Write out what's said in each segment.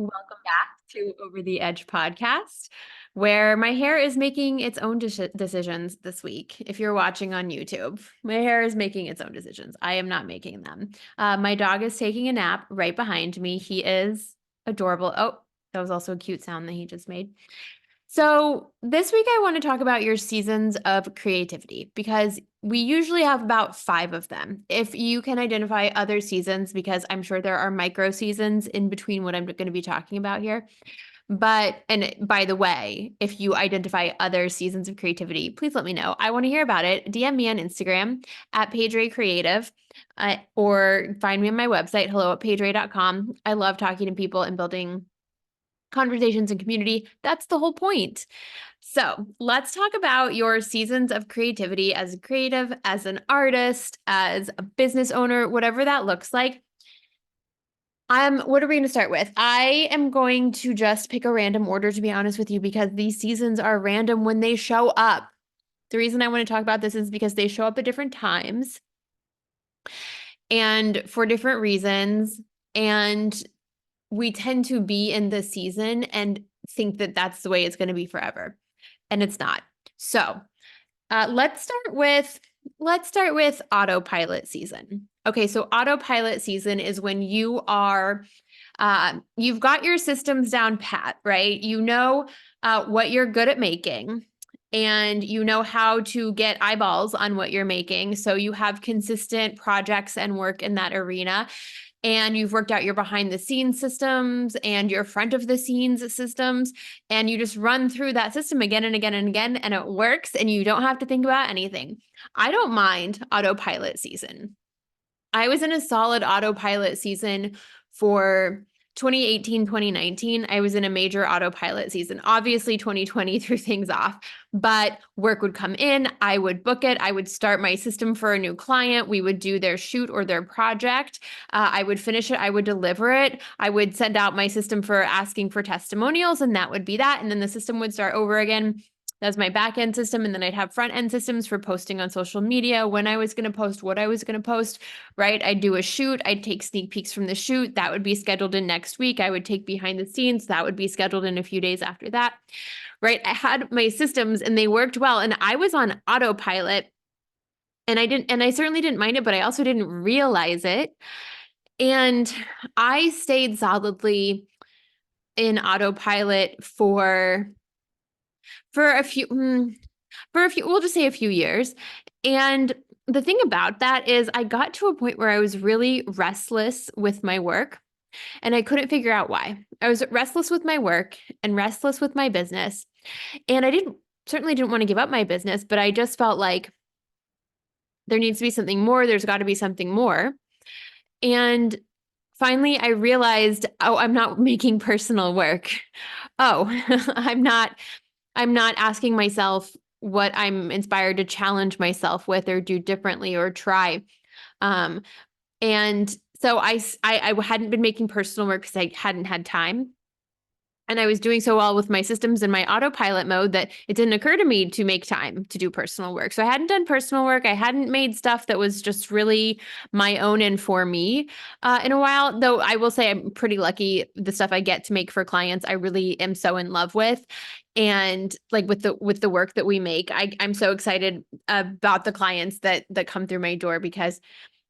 Welcome back to Over the Edge podcast, where my hair is making its own decisions this week. If you're watching on YouTube, my hair is making its own decisions. I am not making them. My dog is taking a nap right behind me. He is adorable. Oh, that was also a cute sound that he just made. So, this week I want to talk about your seasons of creativity because we usually have about 5 of them. If you can identify other seasons, because I'm sure there are micro seasons in between what I'm going to be talking about here. And by the way, if you identify other seasons of creativity, please let me know. I want to hear about it. DM me on Instagram at PaigeRayCreative, or find me on my website, hello@paigeray.com. I love talking to people and building conversations and community. That's the whole point. So let's talk about your seasons of creativity as a creative, as an artist, as a business owner, whatever that looks like. What are we going to start with? I am going to just pick a random order, to be honest with you, because these seasons are random when they show up. The reason I want to talk about this is because they show up at different times and for different reasons. And we tend to be in the season and think that that's the way it's going to be forever, and it's not. So let's start with autopilot season. Okay, so autopilot season is when you've got your systems down pat, right? You know what you're good at making, and you know how to get eyeballs on what you're making. So you have consistent projects and work in that arena. And you've worked out your behind the scenes systems and your front of the scenes systems, and you just run through that system again and again and again, and it works, and you don't have to think about anything. I don't mind autopilot season. I was in a solid autopilot season for 2018, 2019. I was in a major autopilot season. Obviously, 2020 threw things off, but work would come in. I would book it. I would start my system for a new client. We would do their shoot or their project. I would finish it. I would deliver it. I would send out my system for asking for testimonials, and that would be that. And then the system would start over again. That's my back end system. And then I'd have front end systems for posting on social media, when I was going to post, what I was going to post, right? I'd do a shoot. I'd take sneak peeks from the shoot. That would be scheduled in next week. I would take behind the scenes. That would be scheduled in a few days after that, right? I had my systems and they worked well. And I was on autopilot, and I certainly didn't mind it, but I also didn't realize it. And I stayed solidly in autopilot for a few, we'll just say a few years. And the thing about that is I got to a point where I was really restless with my work, and I couldn't figure out why. I was restless with my work and restless with my business. And I certainly didn't want to give up my business, but I just felt like there needs to be something more. There's got to be something more. And finally, I realized, oh, I'm not making personal work. Oh, I'm not asking myself what I'm inspired to challenge myself with or do differently or try. And so I hadn't been making personal work because I hadn't had time. And I was doing so well with my systems in my autopilot mode that it didn't occur to me to make time to do personal work. So I hadn't done personal work. I hadn't made stuff that was just really my own and for me in a while. Though I will say I'm pretty lucky. The stuff I get to make for clients, I really am so in love with. And like with the work that we make, I'm so excited about the clients that come through my door, because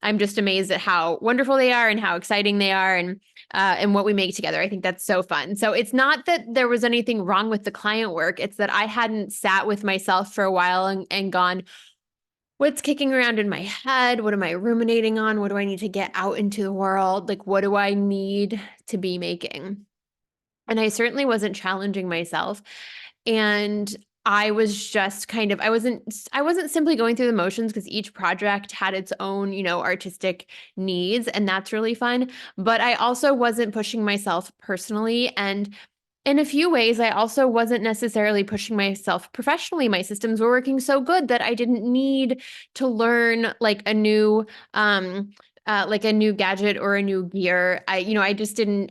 I'm just amazed at how wonderful they are and how exciting they are, and what we make together. I think that's so fun. So it's not that there was anything wrong with the client work. It's that I hadn't sat with myself for a while and gone, what's kicking around in my head? What am I ruminating on? What do I need to get out into the world? Like, what do I need to be making? And I certainly wasn't challenging myself. And I was just I wasn't simply going through the motions, because each project had its own, artistic needs, and that's really fun. But I also wasn't pushing myself personally. And in a few ways, I also wasn't necessarily pushing myself professionally. My systems were working so good that I didn't need to learn like a new gadget or a new gear. I just didn't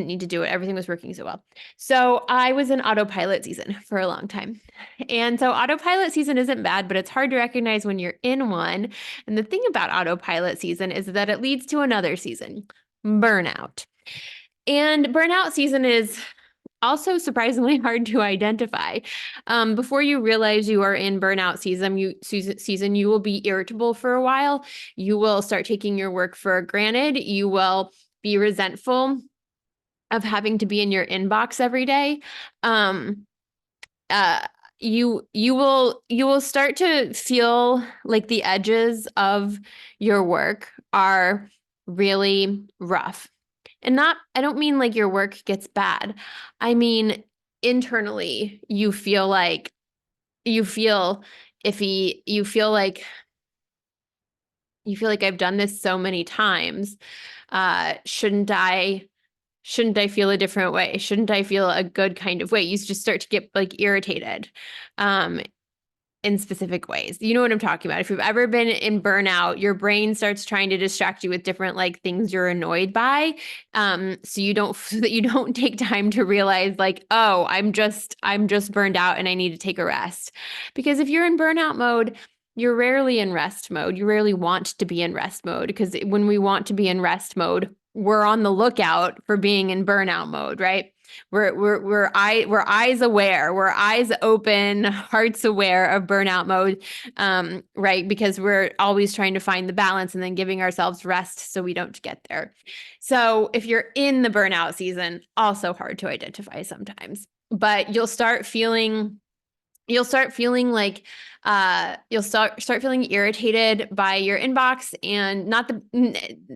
need to do it. Everything was working so well. So I was in autopilot season for a long time. And so autopilot season isn't bad, but it's hard to recognize when you're in one. And the thing about autopilot season is that it leads to another season, burnout. And burnout season is also surprisingly hard to identify. Before you realize you are in burnout season, you will be irritable for a while. You will start taking your work for granted. You will be resentful of having to be in your inbox every day. Um, uh, you will start to feel like the edges of your work are really rough. And I don't mean like your work gets bad. I mean, internally, you feel iffy. You feel like I've done this so many times. Shouldn't I feel a different way? Shouldn't I feel a good kind of way? You just start to get like irritated. Um, in specific ways. You know what I'm talking about. If you've ever been in burnout, your brain starts trying to distract you with different like things you're annoyed by. So that you don't take time to realize like, oh, I'm just burned out and I need to take a rest. Because if you're in burnout mode, you're rarely in rest mode. You rarely want to be in rest mode because when we want to be in rest mode, we're on the lookout for being in burnout mode, right? We're eyes aware, we're eyes open, hearts aware of burnout mode, right? Because we're always trying to find the balance and then giving ourselves rest so we don't get there. So if you're in the burnout season, also hard to identify sometimes, but you'll start feeling like you'll start feeling irritated by your inbox, and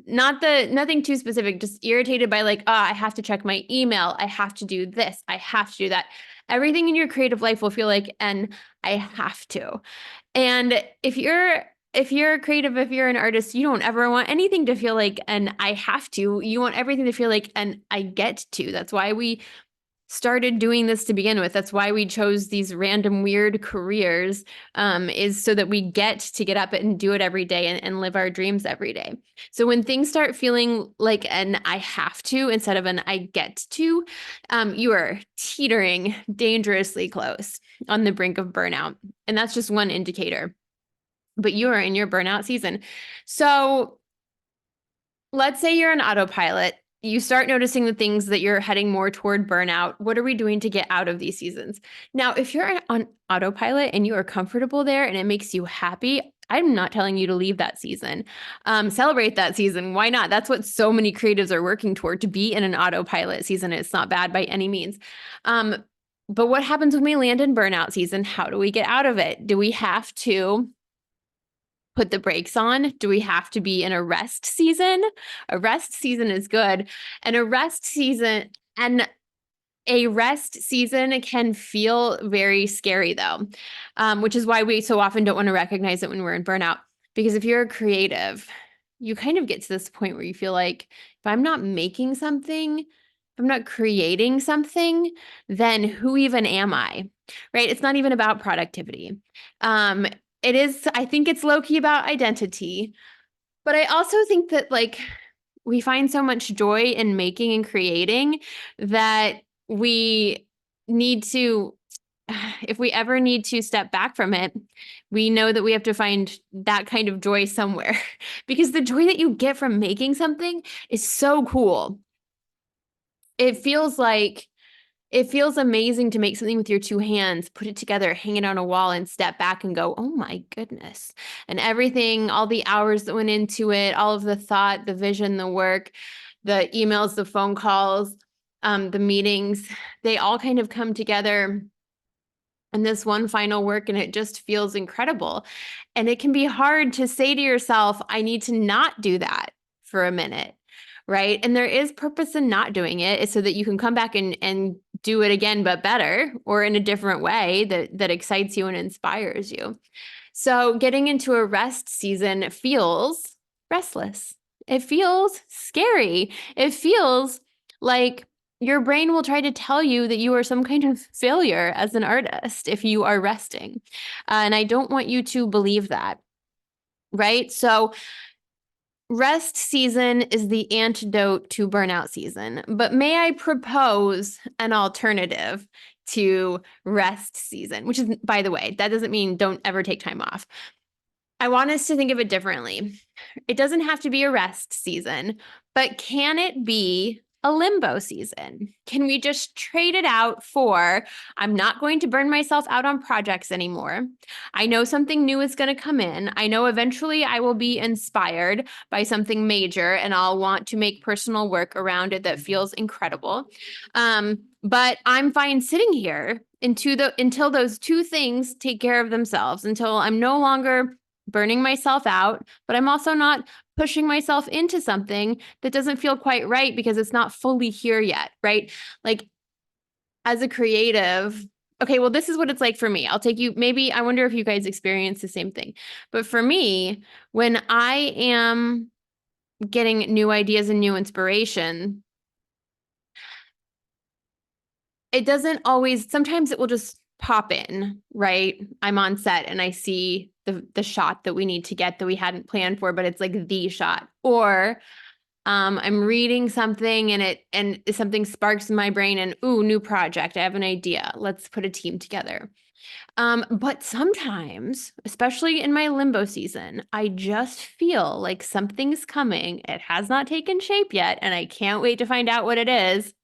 nothing too specific, just irritated by like, oh, I have to check my email, I have to do this, I have to do that. Everything in your creative life will feel like an I have to. And if you're creative, if you're an artist, you don't ever want anything to feel like an I have to. You want everything to feel like an I get to. That's why we started doing this to begin with. That's why we chose these random weird careers, is so that we get up and do it every day and live our dreams every day. So when things start feeling like an I have to instead of an I get to, you are teetering dangerously close on the brink of burnout. And that's just one indicator. But you are in your burnout season. So let's say you're on autopilot. You start noticing the things that you're heading more toward burnout. What are we doing to get out of these seasons? Now, if you're on autopilot and you are comfortable there and it makes you happy, I'm not telling you to leave that season. Celebrate that season. Why not? That's what so many creatives are working toward, to be in an autopilot season. It's not bad by any means. But what happens when we land in burnout season? How do we get out of it? Do we have to put the brakes on? Do we have to be in a rest season? A rest season is good. And a rest season can feel very scary though, which is why we so often don't want to recognize it when we're in burnout. Because if you're a creative, you kind of get to this point where you feel like, if I'm not making something, if I'm not creating something, then who even am I? Right? It's not even about productivity. I think it's low-key about identity, but I also think that like we find so much joy in making and creating that we need to, if we ever need to step back from it, we know that we have to find that kind of joy somewhere because the joy that you get from making something is so cool. It feels amazing to make something with your two hands, put it together, hang it on a wall, and step back and go, oh my goodness. And everything, all the hours that went into it, all of the thought, the vision, the work, the emails, the phone calls, the meetings, they all kind of come together in this one final work, and it just feels incredible. And it can be hard to say to yourself, I need to not do that for a minute. Right. And there is purpose in not doing it, so that you can come back and do it again, but better, or in a different way that excites you and inspires you. So getting into a rest season feels restless. It feels scary. It feels like your brain will try to tell you that you are some kind of failure as an artist if you are resting. And I don't want you to believe that. Right. So rest season is the antidote to burnout season, but may I propose an alternative to rest season, which is, by the way, that doesn't mean don't ever take time off. I want us to think of it differently. It doesn't have to be a rest season, but can it be a limbo season? Can we just trade it out for, I'm not going to burn myself out on projects anymore. I know something new is going to come in. I know eventually I will be inspired by something major and I'll want to make personal work around it that feels incredible. But I'm fine sitting here until those two things take care of themselves, until I'm no longer burning myself out, but I'm also not pushing myself into something that doesn't feel quite right because it's not fully here yet, right? Like as a creative, okay, well, this is what it's like for me. I'll take you, maybe, I wonder if you guys experience the same thing. But for me, when I am getting new ideas and new inspiration, it doesn't always, sometimes it will just pop in, right? I'm on set and I see the shot that we need to get that we hadn't planned for, but it's like the shot. Or I'm reading something and something sparks in my brain and ooh, new project. I have an idea. Let's put a team together. But sometimes, especially in my limbo season, I just feel like something's coming. It has not taken shape yet, and I can't wait to find out what it is.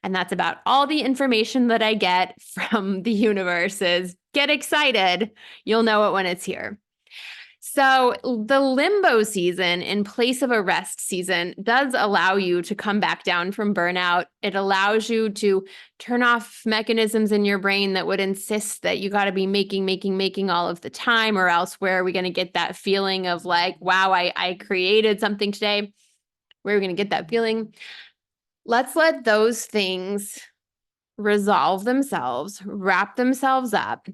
And that's about all the information that I get from the universe is get excited. You'll know it when it's here. So the limbo season in place of a rest season does allow you to come back down from burnout. It allows you to turn off mechanisms in your brain that would insist that you got to be making all of the time, or else where are we going to get that feeling of like, wow, I created something today. Where are we going to get that feeling? Let's let those things resolve themselves, wrap themselves up,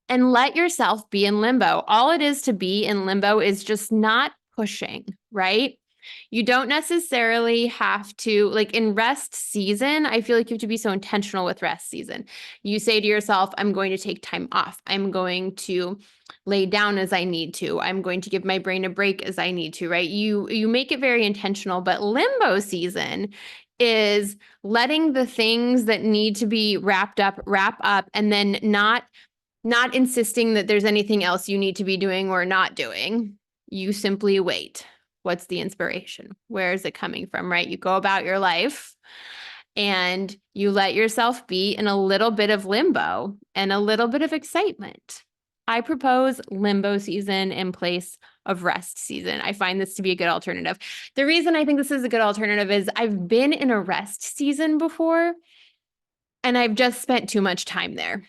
and let yourself be in limbo. All it is to be in limbo is just not pushing, right? You don't necessarily have to, like in rest season, I feel like you have to be so intentional with rest season. You say to yourself, I'm going to take time off. I'm going to lay down as I need to. I'm going to give my brain a break as I need to, right? You make it very intentional, but limbo season is letting the things that need to be wrapped up, wrap up, and then not insisting that there's anything else you need to be doing or not doing. You simply wait. What's the inspiration? Where is it coming from, right? You go about your life and you let yourself be in a little bit of limbo and a little bit of excitement. I propose limbo season in place of rest season. I find this to be a good alternative. The reason I think this is a good alternative is I've been in a rest season before and I've just spent too much time there.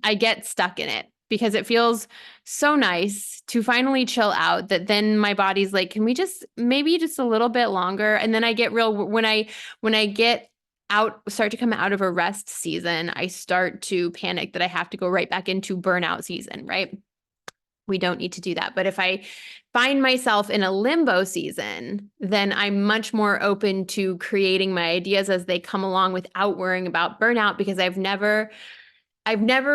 I get stuck in it because it feels so nice to finally chill out that then my body's like, can we just maybe just a little bit longer? And then I get real when I get out, start to come out of a rest season, I start to panic that I have to go right back into burnout season, right? We don't need to do that. But if I find myself in a limbo season, then I'm much more open to creating my ideas as they come along without worrying about burnout because I've never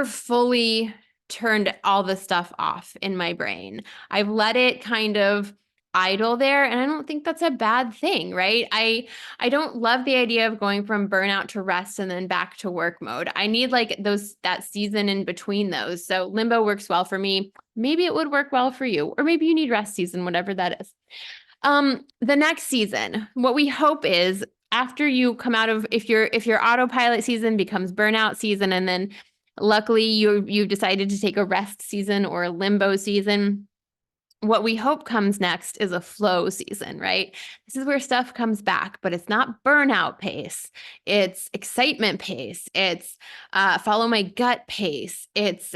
fully turned all the stuff off in my brain. I've let it kind of idle there, and I don't think that's a bad thing, right? I don't love the idea of going from burnout to rest and then back to work mode. I need like that season in between those. So limbo works well for me. Maybe it would work well for you, or maybe you need rest season, whatever that is. The next season, what we hope is after you come out of, if your autopilot season becomes burnout season, and then luckily you've decided to take a rest season or a limbo season, what we hope comes next is a flow season, right? This is where stuff comes back, but it's not burnout pace. It's excitement pace. It's follow my gut pace. It's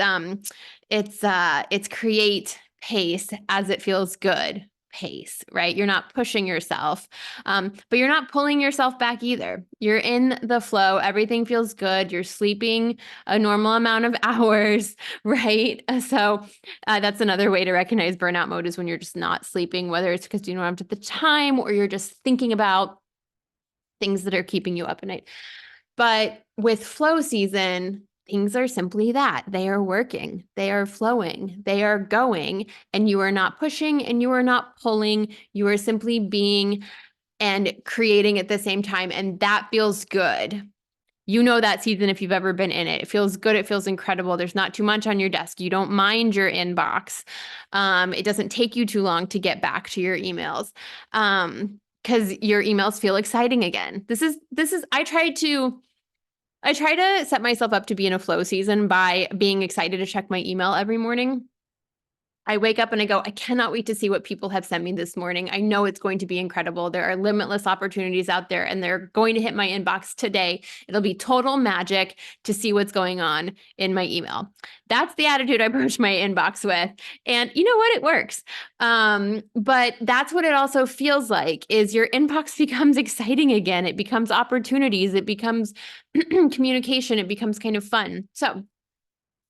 create pace as it feels good pace, right? You're not pushing yourself, but you're not pulling yourself back either. You're in the flow. Everything feels good. You're sleeping a normal amount of hours, right? So that's another way to recognize burnout mode is when you're just not sleeping, whether it's because you don't have the time or you're just thinking about things that are keeping you up at night. But with flow season, things are simply that. They are working, they are flowing, they are going, and you are not pushing and you are not pulling. You are simply being and creating at the same time. And that feels good. You know that season if you've ever been in it. It feels good. It feels incredible. There's not too much on your desk. You don't mind your inbox. It doesn't take you too long to get back to your emails. because your emails feel exciting again. I try to set myself up to be in a flow season by being excited to check my email every morning. I wake up and I go, I cannot wait to see what people have sent me this morning. I know it's going to be incredible. There are limitless opportunities out there and they're going to hit my inbox today. It'll be total magic to see what's going on in my email. That's the attitude I approach my inbox with. And you know what? It works. But that's what it also feels like is your inbox becomes exciting again. It becomes opportunities. It becomes communication. It becomes kind of fun. So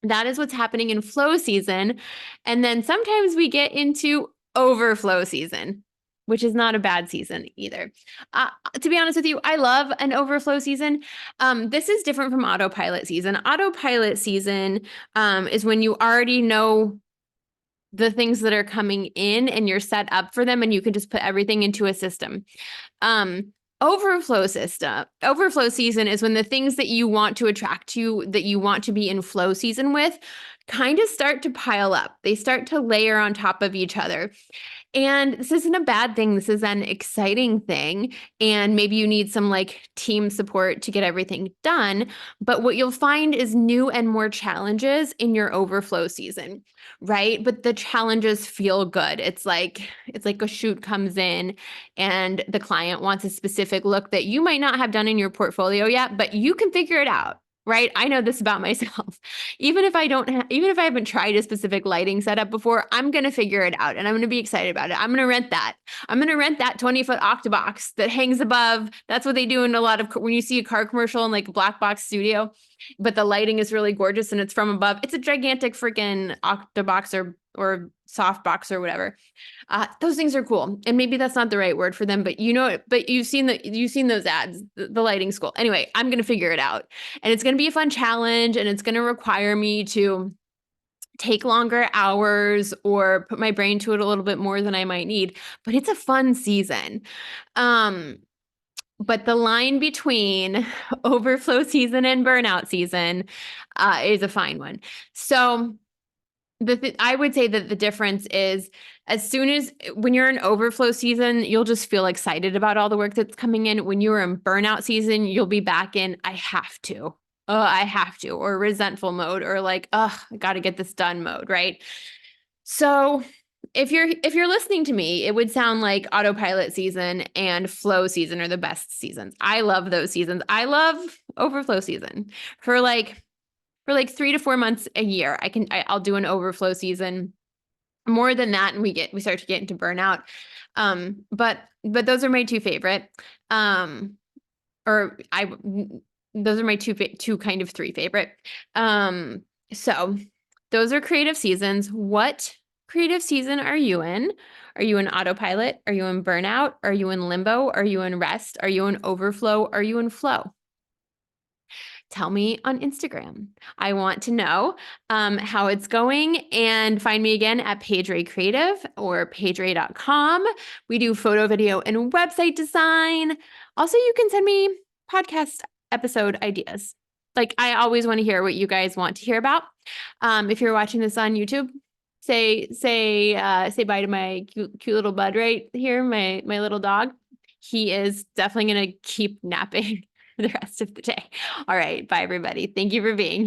that is what's happening in flow season. And then sometimes we get into overflow season, which is not a bad season either. To be honest with you, I love an overflow season. This is different from autopilot season. Autopilot season is when you already know the things that are coming in and you're set up for them and you can just put everything into a system. Overflow season is when the things that you want to attract to, that you want to be in flow season with, kind of start to pile up. They start to layer on top of each other. And this isn't a bad thing. This is an exciting thing. And maybe you need some like team support to get everything done. But what you'll find is new and more challenges in your overflow season, right? But the challenges feel good. It's like a shoot comes in and the client wants a specific look that you might not have done in your portfolio yet, but you can figure it out. Right? I know this about myself. Even if I haven't tried a specific lighting setup before, I'm going to figure it out and I'm going to be excited about it. I'm going to rent that. I'm going to rent that 20-foot octabox that hangs above. That's what they do in a lot of, when you see a car commercial in like a black box studio, but the lighting is really gorgeous and it's from above. It's a gigantic freaking octabox or softbox or whatever. Those things are cool. And maybe that's not the right word for them, but you've seen those ads, the lighting school. Anyway, I'm going to figure it out and it's going to be a fun challenge and it's going to require me to take longer hours or put my brain to it a little bit more than I might need, but it's a fun season. But the line between overflow season and burnout season is a fine one. So I would say that the difference is when you're in overflow season, you'll just feel excited about all the work that's coming in. When you're in burnout season, you'll be back in, I have to, or resentful mode, or like, I got to get this done mode, right? So if you're listening to me, it would sound like autopilot season and flow season are the best seasons. I love those seasons. I love overflow season for like 3 to 4 months a year. I'll do an overflow season. More than that, and we start to get into burnout. But those are my two favorite. Those are my two kind of three favorite. So those are creative seasons. What creative season are you in? Are you in autopilot? Are you in burnout? Are you in limbo? Are you in rest? Are you in overflow? Are you in flow? Tell me on Instagram. I want to know how it's going, and find me again at Paige Ray Creative or paigeray.com. We do photo, video, and website design. Also, you can send me podcast episode ideas. Like, I always want to hear what you guys want to hear about. If you're watching this on YouTube, say bye to my cute little bud right here, my little dog. He is definitely going to keep napping the rest of the day. All right. Bye, everybody. Thank you for being